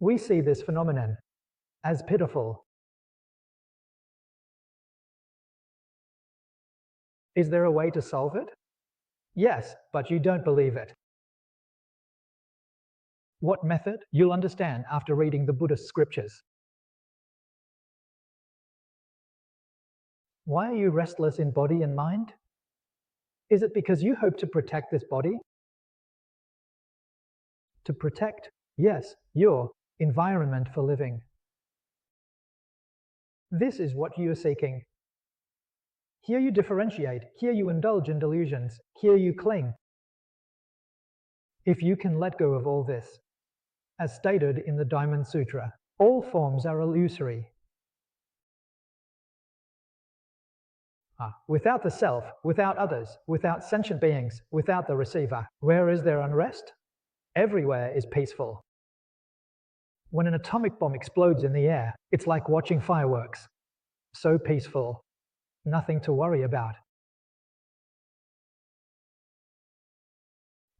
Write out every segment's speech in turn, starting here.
We see this phenomenon as pitiful. Is there a way to solve it? Yes, but you don't believe it. What method? You'll understand after reading the Buddhist scriptures. Why are you restless in body and mind? Is it because you hope to protect this body? To protect, yes, your environment for living. This is what you are seeking. Here you differentiate, here you indulge in delusions, here you cling. If you can let go of all this, as stated in the Diamond Sutra, all forms are illusory. Without the self, without others, without sentient beings, without the receiver, where is there unrest? Everywhere is peaceful. When an atomic bomb explodes in the air, it's like watching fireworks. So peaceful, nothing to worry about.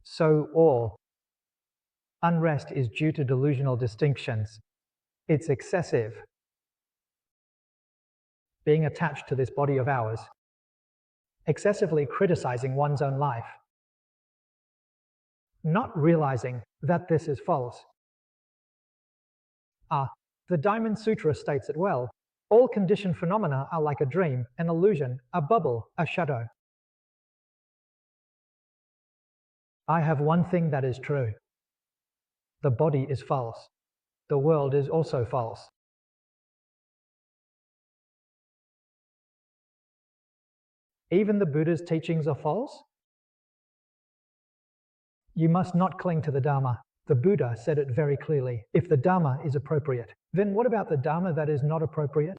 So all unrest is due to delusional distinctions. It's excessive. Being attached to this body of ours, excessively criticizing one's own life, not realizing that this is false. The Diamond Sutra states it well. All conditioned phenomena are like a dream, an illusion, a bubble, a shadow. I have one thing that is true. The body is false. The world is also false. Even the Buddha's teachings are false? You must not cling to the Dharma. The Buddha said it very clearly. If the Dharma is appropriate, then what about the Dharma that is not appropriate?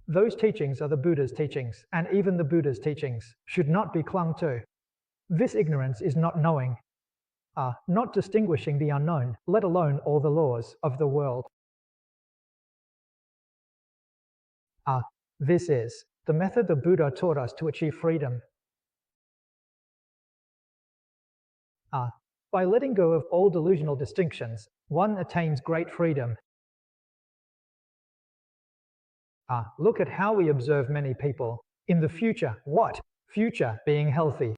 Those teachings are the Buddha's teachings, and even the Buddha's teachings should not be clung to. This ignorance is not knowing, not distinguishing the unknown, let alone all the laws of the world. This is the method the Buddha taught us to achieve freedom. By letting go of all delusional distinctions, one attains great freedom. Look at how we observe many people. In the future, what? Future being healthy.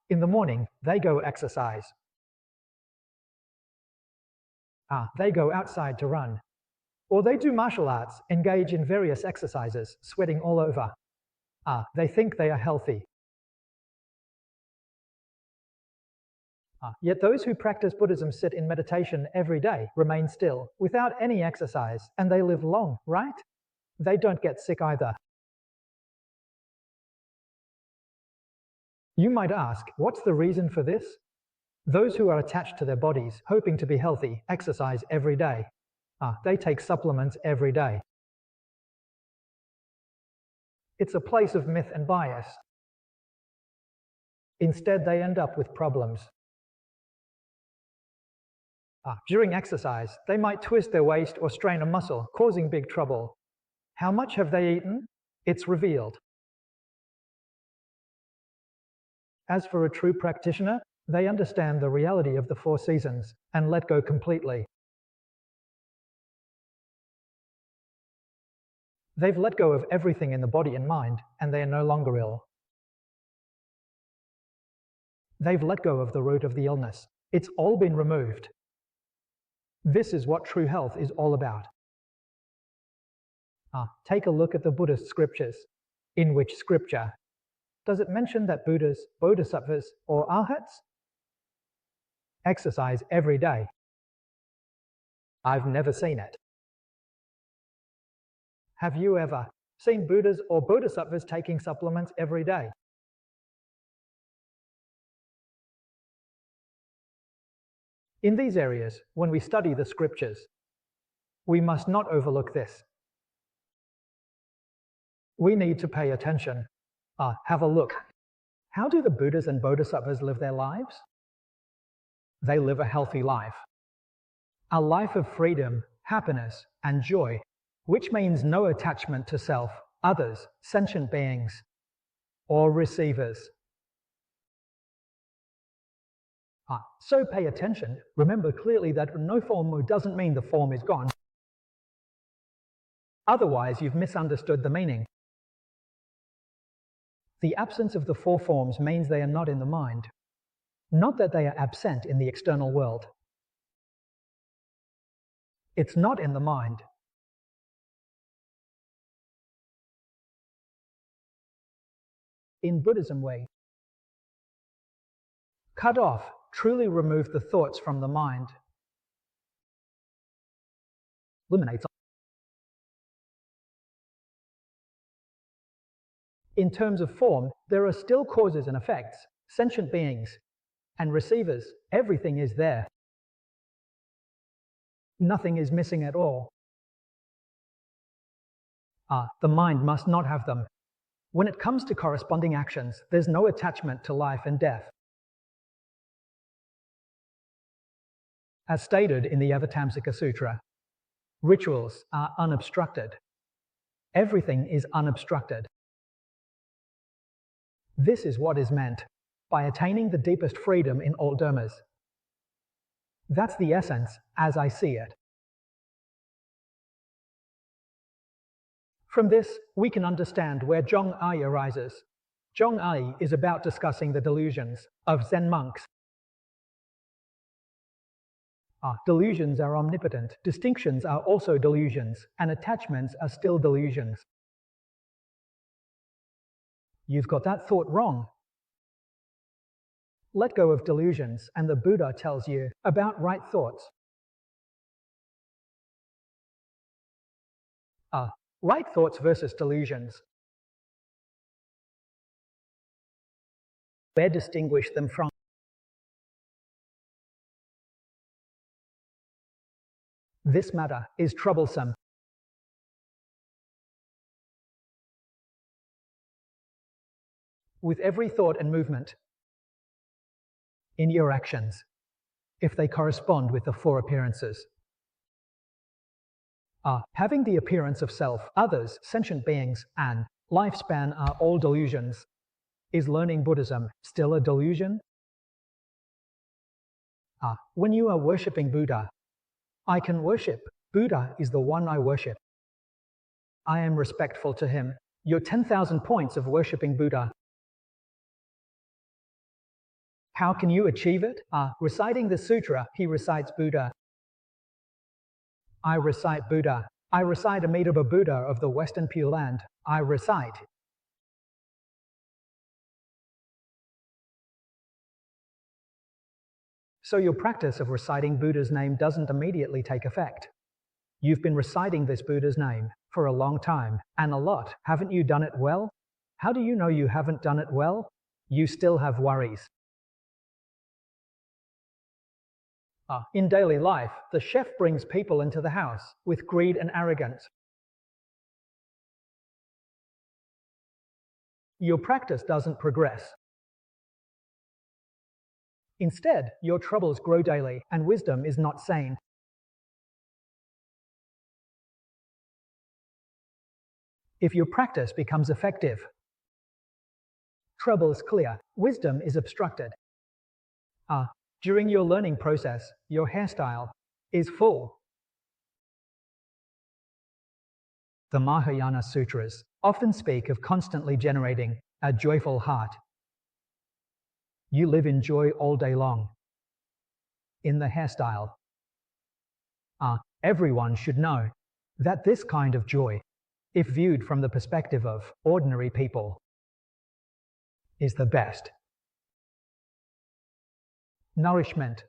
In the morning, they go exercise. They go outside to run. Or they do martial arts, engage in various exercises, sweating all over. They think they are healthy. Yet those who practice Buddhism sit in meditation every day, remain still, without any exercise, and they live long, right? They don't get sick either. You might ask, what's the reason for this? Those who are attached to their bodies, hoping to be healthy, exercise every day. They take supplements every day. It's a place of myth and bias. Instead, they end up with problems. During exercise, they might twist their waist or strain a muscle, causing big trouble. How much have they eaten? It's revealed. As for a true practitioner, they understand the reality of the four seasons and let go completely. They've let go of everything in the body and mind, and they are no longer ill. They've let go of the root of the illness. It's all been removed. This is what true health is all about. Take a look at the Buddhist scriptures. In which scripture does it mention that Buddhas, Bodhisattvas, or Arhats exercise every day? I've never seen it. Have you ever seen Buddhas or Bodhisattvas taking supplements every day? In these areas, when we study the scriptures, we must not overlook this. We need to pay attention. Have a look. How do the Buddhas and Bodhisattvas live their lives? They live a healthy life. A life of freedom, happiness, and joy, which means no attachment to self, others, sentient beings, or receivers. So pay attention. Remember clearly that no form doesn't mean the form is gone. Otherwise, you've misunderstood the meaning. The absence of the four forms means they are not in the mind, not that they are absent in the external world. It's not in the mind. In Buddhism way, cut off, truly remove the thoughts from the mind. Eliminates. In terms of form, there are still causes and effects, sentient beings, and receivers. Everything is there. Nothing is missing at all. The mind must not have them. When it comes to corresponding actions, there's no attachment to life and death. As stated in the Avatamsaka Sutra, rituals are unobstructed. Everything is unobstructed. This is what is meant by attaining the deepest freedom in all dharmas. That's the essence as I see it. From this, we can understand where Zhong-ai arises. Zhong-ai is about discussing the delusions of Zen monks. Delusions are omnipotent, distinctions are also delusions, and attachments are still delusions. You've got that thought wrong. Let go of delusions, and the Buddha tells you about right thoughts. Right thoughts versus delusions. Where distinguish them from? This matter is troublesome. With every thought and movement in your actions, if they correspond with the four appearances. Having the appearance of self, others, sentient beings, and lifespan are all delusions. Is learning Buddhism still a delusion? When you are worshipping Buddha, I can worship. Buddha is the one I worship. I am respectful to him. Your 10,000 points of worshipping Buddha. How can you achieve it? Reciting the sutra, he recites Buddha. I recite Buddha. I recite Amitabha Buddha of the Western Pure Land. I recite. So your practice of reciting Buddha's name doesn't immediately take effect. You've been reciting this Buddha's name for a long time, and a lot. Haven't you done it well? How do you know you haven't done it well? You still have worries. In daily life, the chef brings people into the house with greed and arrogance. Your practice doesn't progress. Instead, your troubles grow daily, and wisdom is not sane. If your practice becomes effective, troubles clear, wisdom is obstructed. During your learning process, your hairstyle is full. The Mahayana Sutras often speak of constantly generating a joyful heart. You live in joy all day long. In the hairstyle, everyone should know that this kind of joy, if viewed from the perspective of ordinary people, is the best. Nourishment.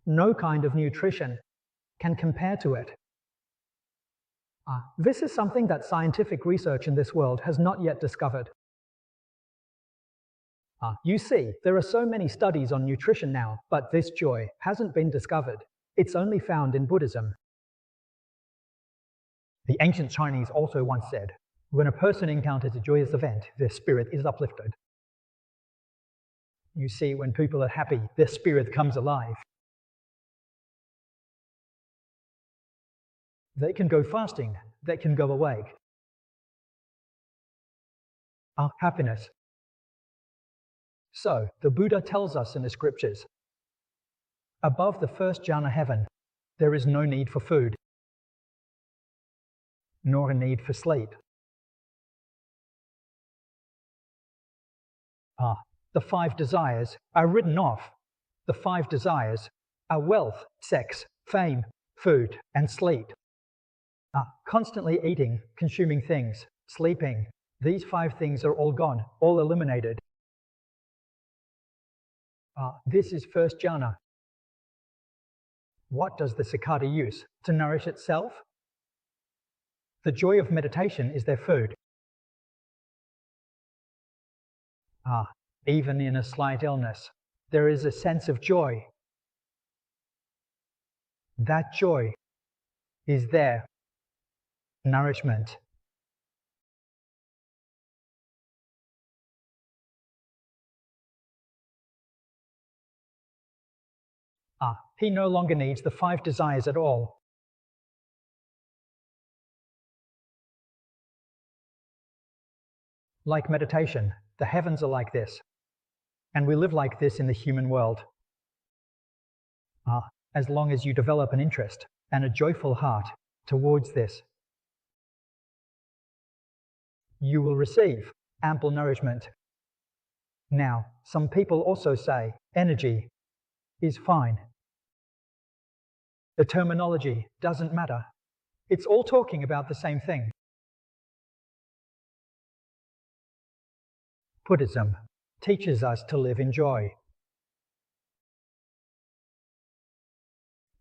No kind of nutrition can compare to it. This is something that scientific research in this world has not yet discovered. You see, there are so many studies on nutrition now, but this joy hasn't been discovered. It's only found in Buddhism. The ancient Chinese also once said, when a person encounters a joyous event, their spirit is uplifted. You see, when people are happy, their spirit comes alive. They can go fasting, they can go awake. are happiness. So, the Buddha tells us in the scriptures, above the first jhana heaven, there is no need for food, nor a need for sleep. The 5 desires are written off. The 5 desires are wealth, sex, fame, food, and sleep. Constantly eating, consuming things, sleeping. These 5 things are all gone, all eliminated. This is first jhana. What does the cicada use to nourish itself? The joy of meditation is their food. Even in a slight illness, there is a sense of joy. That joy is their nourishment. He no longer needs the 5 desires at all. Like meditation, the heavens are like this, and we live like this in the human world. As long as you develop an interest and a joyful heart towards this, you will receive ample nourishment. Now, some people also say energy is fine. The terminology doesn't matter. It's all talking about the same thing. Buddhism teaches us to live in joy.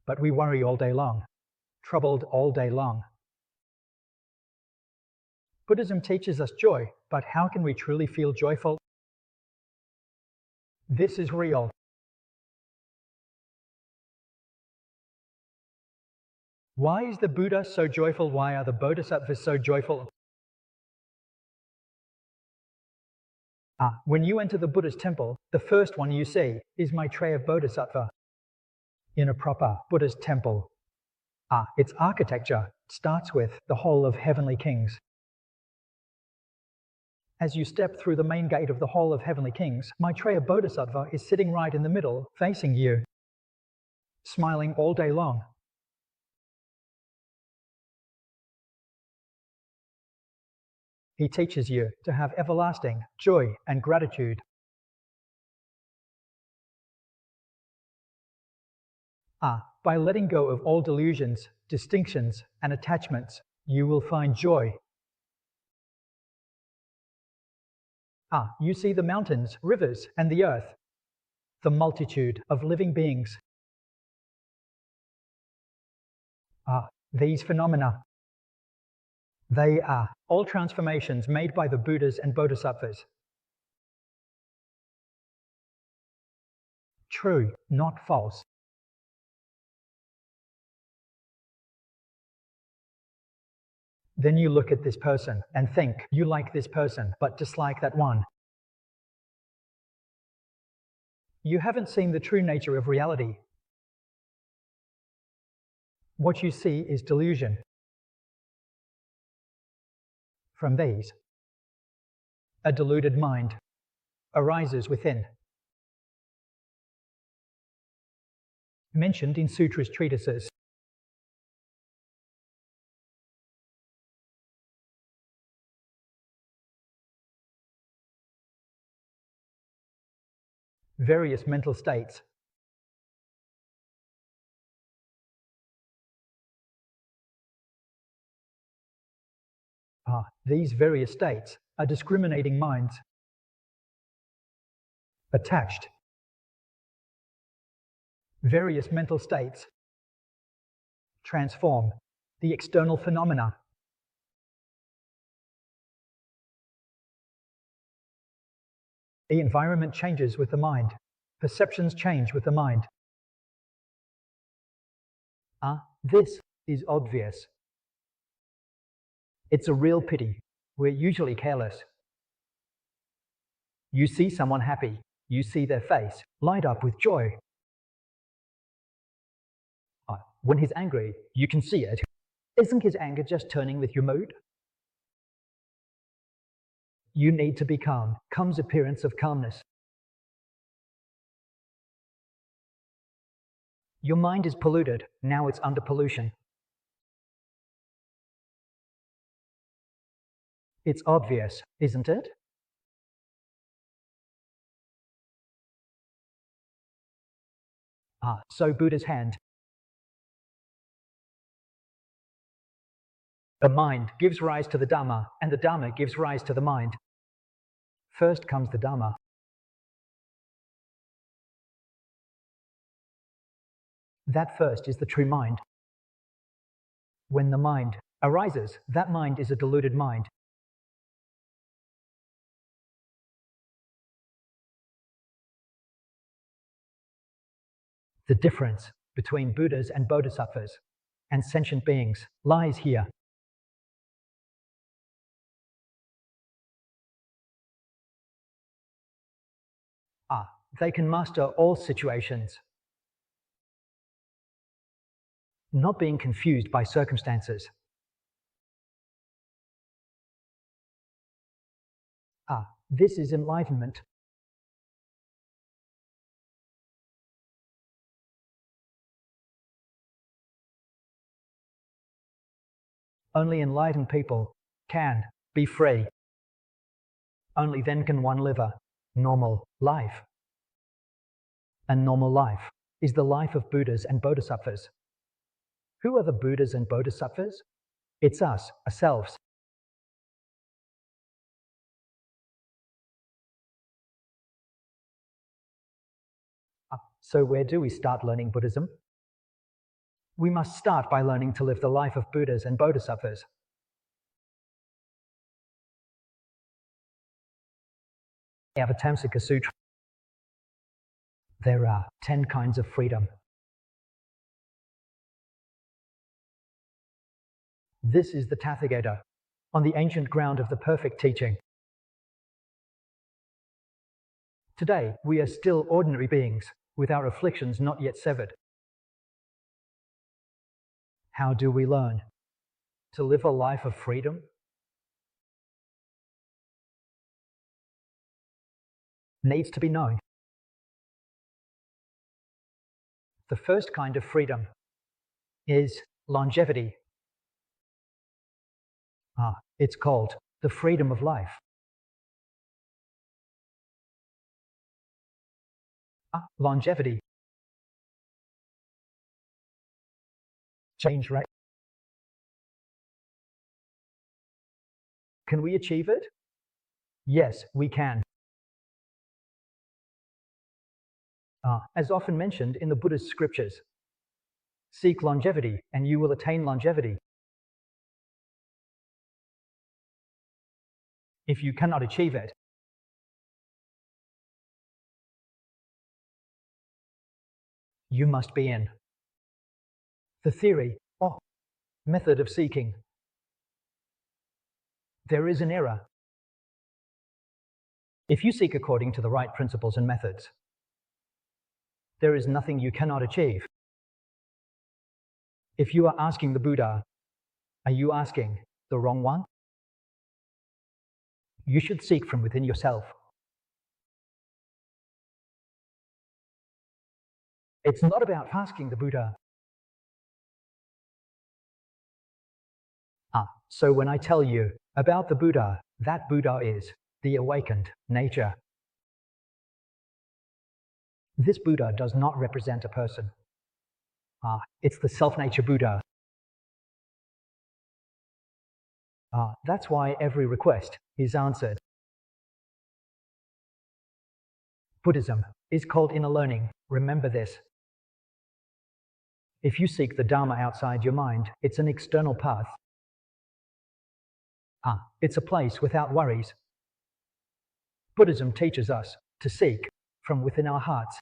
But we worry all day long, troubled all day long. Buddhism teaches us joy, but how can we truly feel joyful? This is real. Why is the Buddha so joyful? Why are the Bodhisattvas so joyful? When you enter the Buddha's temple, the first one you see is Maitreya Bodhisattva. In a proper Buddhist temple, its architecture starts with the Hall of Heavenly Kings. As you step through the main gate of the Hall of Heavenly Kings, Maitreya Bodhisattva is sitting right in the middle, facing you, smiling all day long. He teaches you to have everlasting joy and gratitude. By letting go of all delusions, distinctions, and attachments, you will find joy. You see the mountains, rivers, and the earth, the multitude of living beings. These phenomena, they are all transformations made by the Buddhas and Bodhisattvas. True, not false. Then you look at this person and think you like this person, but dislike that one. You haven't seen the true nature of reality. What you see is delusion. From these, a deluded mind arises within. Mentioned in Sutra's treatises. Various mental states. These various states are discriminating minds, attached. Various mental states transform the external phenomena. The environment changes with the mind. Perceptions change with the mind. This is obvious. It's a real pity. We're usually careless. You see someone happy. You see their face light up with joy. When he's angry, you can see it. Isn't his anger just turning with your mood? You need to be calm. Comes appearance of calmness. Your mind is polluted. Now it's under pollution. It's obvious, isn't it? So Buddha's hand. The mind gives rise to the Dhamma, and the Dhamma gives rise to the mind. First comes the Dhamma. That first is the true mind. When the mind arises, that mind is a deluded mind. The difference between Buddhas and Bodhisattvas and sentient beings lies here. They can master all situations, not being confused by circumstances. This is enlightenment. Only enlightened people can be free. Only then can one live a normal life. And normal life is the life of Buddhas and Bodhisattvas. Who are the Buddhas and Bodhisattvas? It's us, ourselves. So where do we start learning Buddhism? We must start by learning to live the life of Buddhas and Bodhisattvas. Avatamsaka Sutra. There are 10 kinds of freedom. This is the Tathagata, on the ancient ground of the perfect teaching. Today, we are still ordinary beings, with our afflictions not yet severed. How do we learn to live a life of freedom? Needs to be known. The first kind of freedom is longevity. It's called the freedom of life. Longevity. Change rate. Can we achieve it? Yes, we can. As often mentioned in the Buddhist scriptures, seek longevity and you will attain longevity. If you cannot achieve it, you must be in the theory or method of seeking. There is an error. If you seek according to the right principles and methods, there is nothing you cannot achieve. If you are asking the Buddha, are you asking the wrong one? You should seek from within yourself. It's not about asking the Buddha. So when I tell you about the Buddha, that Buddha is the awakened nature. This Buddha does not represent a person. It's the self-nature Buddha. That's why every request is answered. Buddhism is called inner learning. Remember this. If you seek the Dharma outside your mind, it's an external path. It's a place without worries. Buddhism teaches us to seek from within our hearts.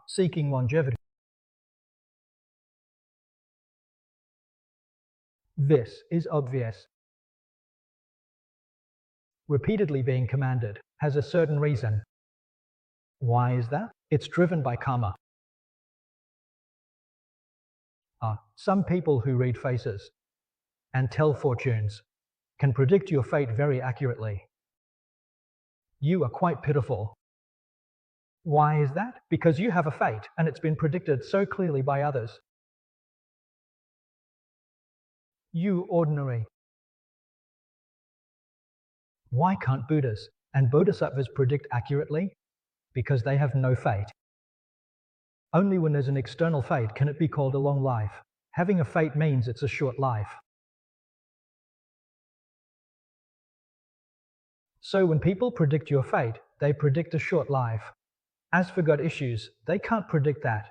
Seeking longevity. This is obvious. Repeatedly being commanded has a certain reason. Why is that? It's driven by karma. Some people who read faces and tell fortunes can predict your fate very accurately. You are quite pitiful. Why is that? Because you have a fate and it's been predicted so clearly by others. You ordinary. Why can't Buddhas and Bodhisattvas predict accurately? Because they have no fate. Only when there's an external fate can it be called a long life. Having a fate means it's a short life. So when people predict your fate, they predict a short life. As for God issues, they can't predict that.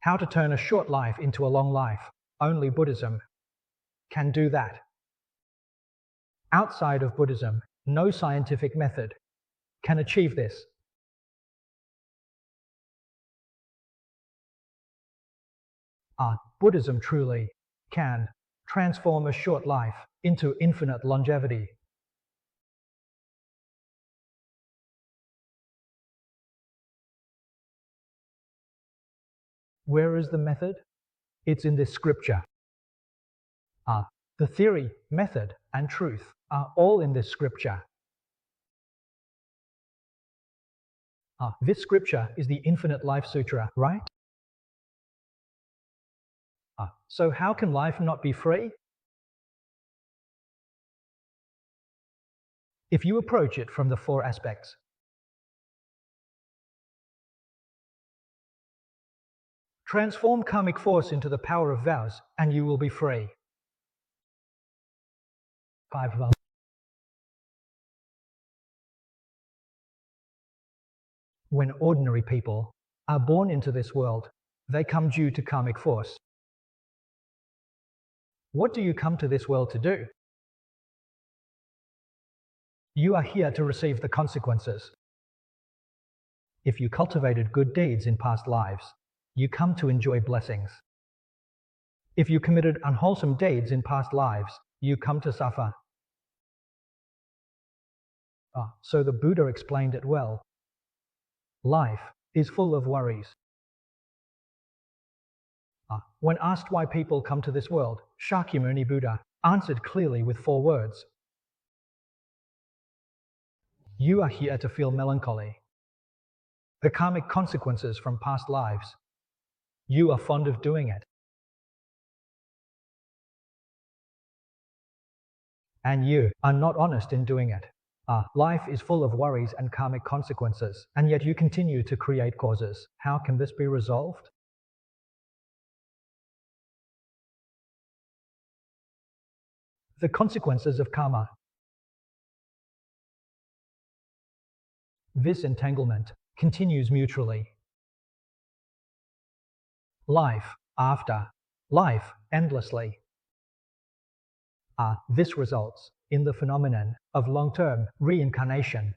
How to turn a short life into a long life. Only Buddhism can do that. Outside of Buddhism, no scientific method can achieve this. Buddhism truly can transform a short life into infinite longevity. Where is the method? It's in this scripture. The theory, method, and truth are all in this scripture. This scripture is the Infinite Life Sutra, right? So how can life not be free? If you approach it from the four aspects. Transform karmic force into the power of vows, and you will be free. 5 vows. When ordinary people are born into this world, they come due to karmic force. What do you come to this world to do? You are here to receive the consequences. If you cultivated good deeds in past lives, you come to enjoy blessings. If you committed unwholesome deeds in past lives, you come to suffer. So the Buddha explained it well. Life is full of worries. When asked why people come to this world, Shakyamuni Buddha answered clearly with 4 words. You are here to feel melancholy, the karmic consequences from past lives. You are fond of doing it. And you are not honest in doing it. Life is full of worries and karmic consequences, and yet you continue to create causes. How can this be resolved? The consequences of karma. This entanglement continues mutually. Life after life endlessly. This results in the phenomenon of long-term reincarnation.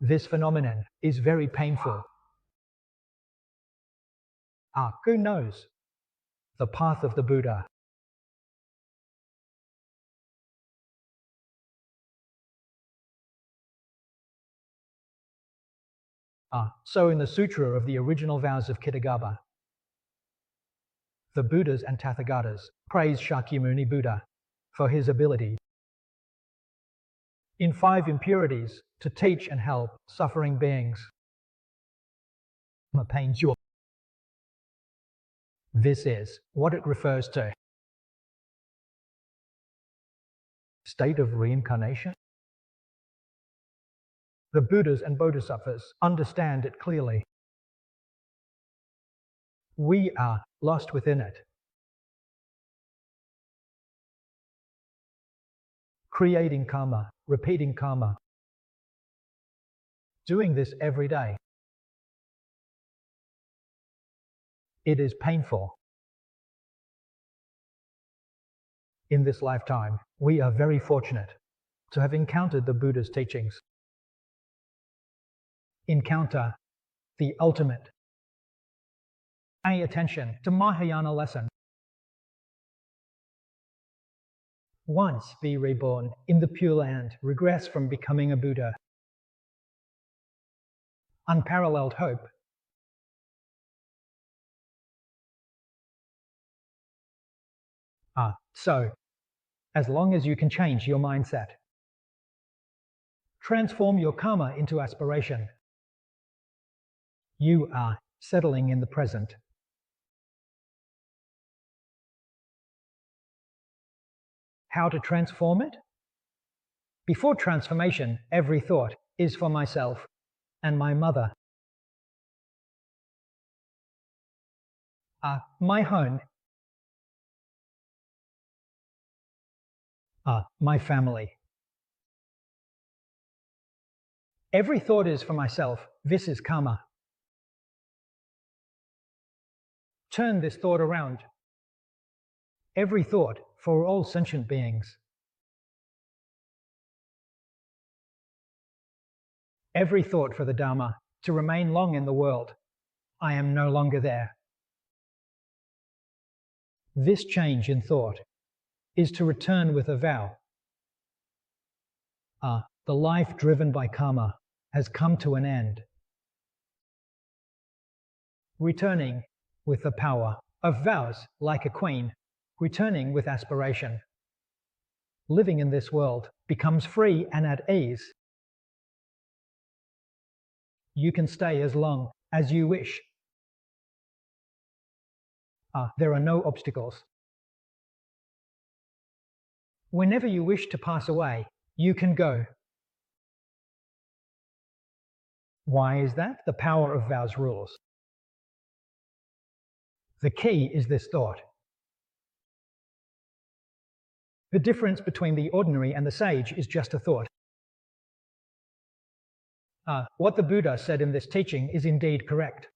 This phenomenon is very painful. Who knows the path of the Buddha? So in the Sutra of the Original Vows of Kitagaba, the Buddhas and Tathagatas praise Shakyamuni Buddha for his ability in 5 impurities to teach and help suffering beings. This is what it refers to. State of reincarnation? The Buddhas and Bodhisattvas understand it clearly. We are lost within it. Creating karma, repeating karma. Doing this every day. It is painful. In this lifetime, we are very fortunate to have encountered the Buddha's teachings. Encounter the ultimate. Pay attention to Mahayana lesson. Once be reborn in the Pure Land, regress from becoming a Buddha. unparalleled hope. So, as long as you can change your mindset, transform your karma into aspiration, you are settling in the present. How to transform it? Before transformation, every thought is for myself and my mother. My home. My family. Every thought is for myself. This is karma. Turn this thought around. Every thought for all sentient beings. Every thought for the Dharma, to remain long in the world. I am no longer there. This change in thought is to return with a vow. The life driven by karma has come to an end. Returning with the power of vows like a queen, returning with aspiration. Living in this world becomes free and at ease. You can stay as long as you wish. There are no obstacles. Whenever you wish to pass away, you can go. Why is that? The power of vows rules. The key is this thought. The difference between the ordinary and the sage is just a thought. What the Buddha said in this teaching is indeed correct.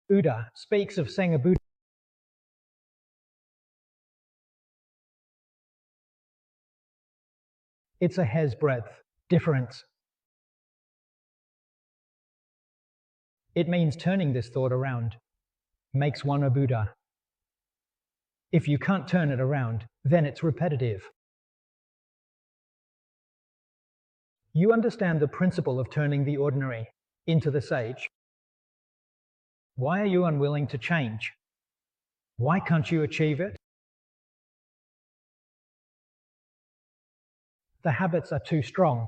Buddha speaks of Sangha Buddha. It's a hair's breadth difference. It means turning this thought around makes one a Buddha. If you can't turn it around, then it's repetitive. You understand the principle of turning the ordinary into the sage. Why are you unwilling to change? Why can't you achieve it? The habits are too strong.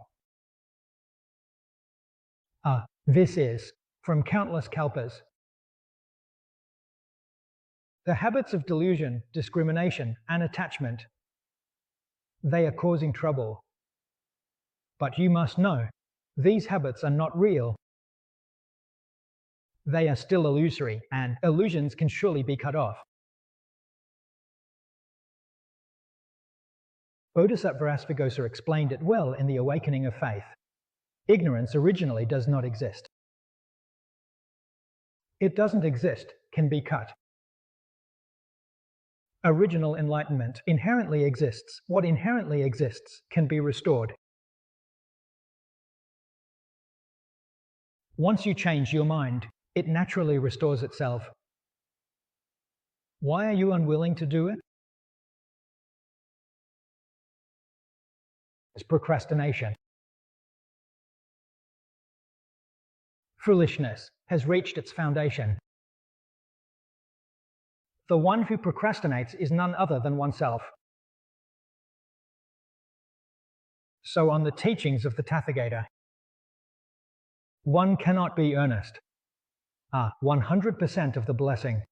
This is from countless kalpas. The habits of delusion, discrimination, and attachment, they are causing trouble. But you must know, these habits are not real. They are still illusory, and illusions can surely be cut off. Bodhisattva Asvaghosha explained it well in The Awakening of Faith. Ignorance originally does not exist. It doesn't exist, can be cut. Original enlightenment inherently exists. What inherently exists can be restored. Once you change your mind, it naturally restores itself. Why are you unwilling to do it? It's procrastination. Foolishness has reached its foundation. The one who procrastinates is none other than oneself. So on the teachings of the Tathagata, one cannot be earnest. 100% of the blessing